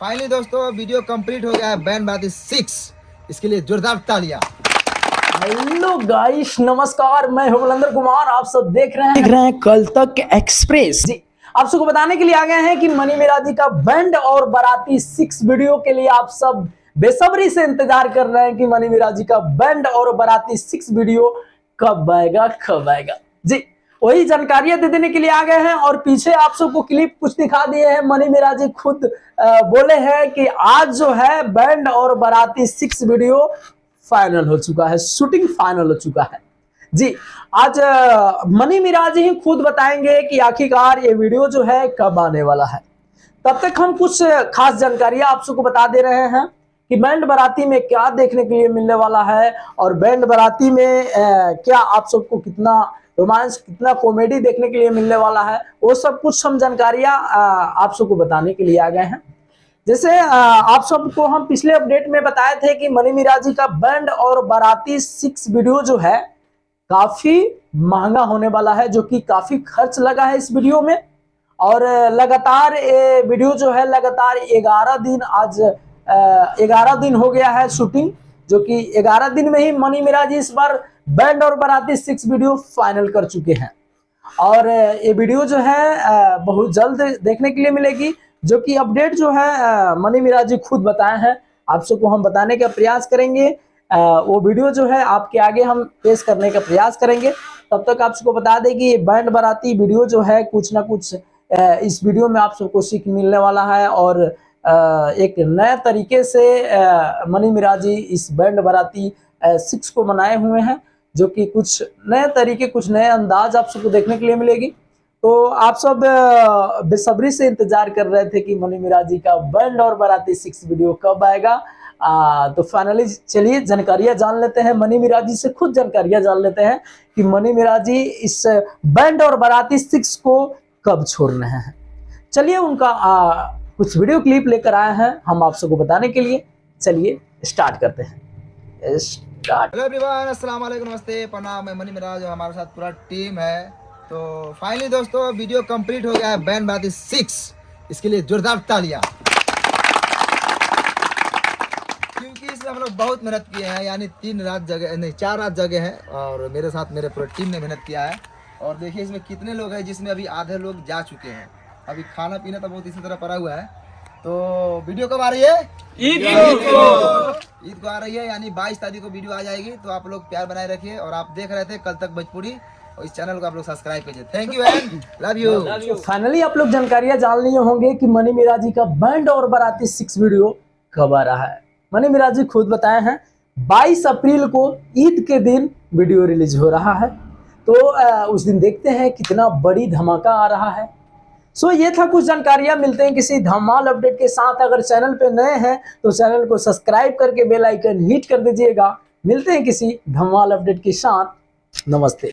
Finally दोस्तों video complete हो गया है बैंड बाजी 6। इसके लिए जोरदार तालियां। हेलो गाइस, नमस्कार। मैं हूं बुलंदर कुमार। आप सब देख रहे हैं कल तक एक्सप्रेस जी। आप सबको बताने के लिए आ गए हैं कि मनी मिराजी का बैंड और बाराती 6 वीडियो के लिए आप सब बेसब्री से इंतजार कर रहे हैं कि मनी मिराजी का बैंड और बाराती 6 वीडियो कब आएगा जी। वही जानकारियां दे देने के लिए आ गए हैं और पीछे आप सबको क्लिप कुछ दिखा दिए हैं। मनी मिराजी खुद बोले हैं कि आज जो है बैंड और बाराती 6 वीडियो फाइनल हो चुका है, शूटिंग फाइनल हो चुका है जी। आज मनी मिराज ही खुद बताएंगे कि आखिरकार ये वीडियो जो है कब आने वाला है। तब तक हम कुछ खास जानकारियां आप सबको बता दे रहे हैं कि बैंड बाराती में क्या देखने के लिए मिलने वाला है और बैंड बाराती में क्या आप सबको कितना रोमांस, कितना कॉमेडी देखने के लिए मिलने वाला है, वो सब कुछ हम जानकारियां आप सबको बताने के लिए आ गए हैं। जैसे आप सबको हम पिछले अपडेट में बताए थे कि मनी मिराजी का बैंड और बाराती 6 वीडियो जो है काफी महंगा होने वाला है, जो कि काफी खर्च लगा है इस वीडियो में। और लगातार ये वीडियो जो है लगातार 11 दिन, आज 11 दिन हो गया है शूटिंग, जो कि 11 दिन में ही मनी मिराजी इस बार बैंड और बाराती 6 वीडियो फाइनल कर चुके हैं। और ये वीडियो जो है बहुत जल्द देखने के लिए मिलेगी, जो कि अपडेट जो है मनी मिराजी खुद बताए हैं। आप सबको हम बताने का प्रयास करेंगे, वो वीडियो जो है आपके आगे हम पेश करने का प्रयास करेंगे। तब तक आप सबको बता दें कि ये बैंड बाराती वीडियो जो है कुछ ना कुछ इस वीडियो में आप सबको सीख मिलने वाला है। और एक नए तरीके से मनी मिराजी इस बैंड बाराती 6 को बनाए हुए हैं, जो कि कुछ नए तरीके, कुछ नए अंदाज आप सबको देखने के लिए मिलेगी। तो आप सब बेसब्री से इंतजार कर रहे थे कि मनी मिराजी का बैंड और बाराती 6 वीडियो कब आएगा। तो फाइनली चलिए जानकारियां जान लेते हैं, मनी मिराजी से खुद जानकारियां जान लेते हैं कि मनी मिराजी इस बैंड और बाराती 6 को कब छोड़ रहे हैं। चलिए उनका कुछ वीडियो क्लिप लेकर आए हैं हम आप सबको बताने के लिए। चलिए स्टार्ट करते हैं। हेलो एवरीवन, अस्सलाम वालेकुम, नमस्ते, प्रणाम। मैं मनी मिराज और हमारे साथ पूरा टीम है। तो फाइनली दोस्तों वीडियो कंप्लीट हो गया है बैंड बाजी 6। इसके लिए जोरदार तालियां, क्योंकि इसमें हम लोग बहुत मेहनत किए हैं, यानी 3 रात जगह नहीं 4 रात जगह हैं और मेरे साथ मेरे पूरे टीम ने मेहनत किया है। और देखिए इसमें कितने लोग हैं, जिसमें अभी आधे लोग जा चुके हैं। अभी खाना पीना तो बहुत इसी तरह पड़ा हुआ है। तो वीडियो कब आ रही है? ईद को आ रही है, यानी 22 तारीख को वीडियो आ जाएगी। तो आप लोग प्यार बनाए रखिए और आप देख रहे थे कल तक भोजपुरी, और इस चैनल को आप लोग सब्सक्राइब कीजिए। Thank you and love you. Finally आप लोग जानकारियां जान लिए होंगे कि मनी मिराजी का बैंड और बाराती 6 वीडियो कब आ रहा है। मनी मिराजी खुद बताए हैं 22 अप्रैल को ईद के दिन वीडियो रिलीज हो रहा है। तो उस दिन देखते हैं कितना बड़ी धमाका आ रहा है। सो ये था कुछ जानकारियां। मिलते हैं किसी धमाल अपडेट के साथ। अगर चैनल पे नए हैं तो चैनल को सब्सक्राइब करके बेल आइकन हिट कर दीजिएगा। मिलते हैं किसी धमाल अपडेट के साथ। नमस्ते।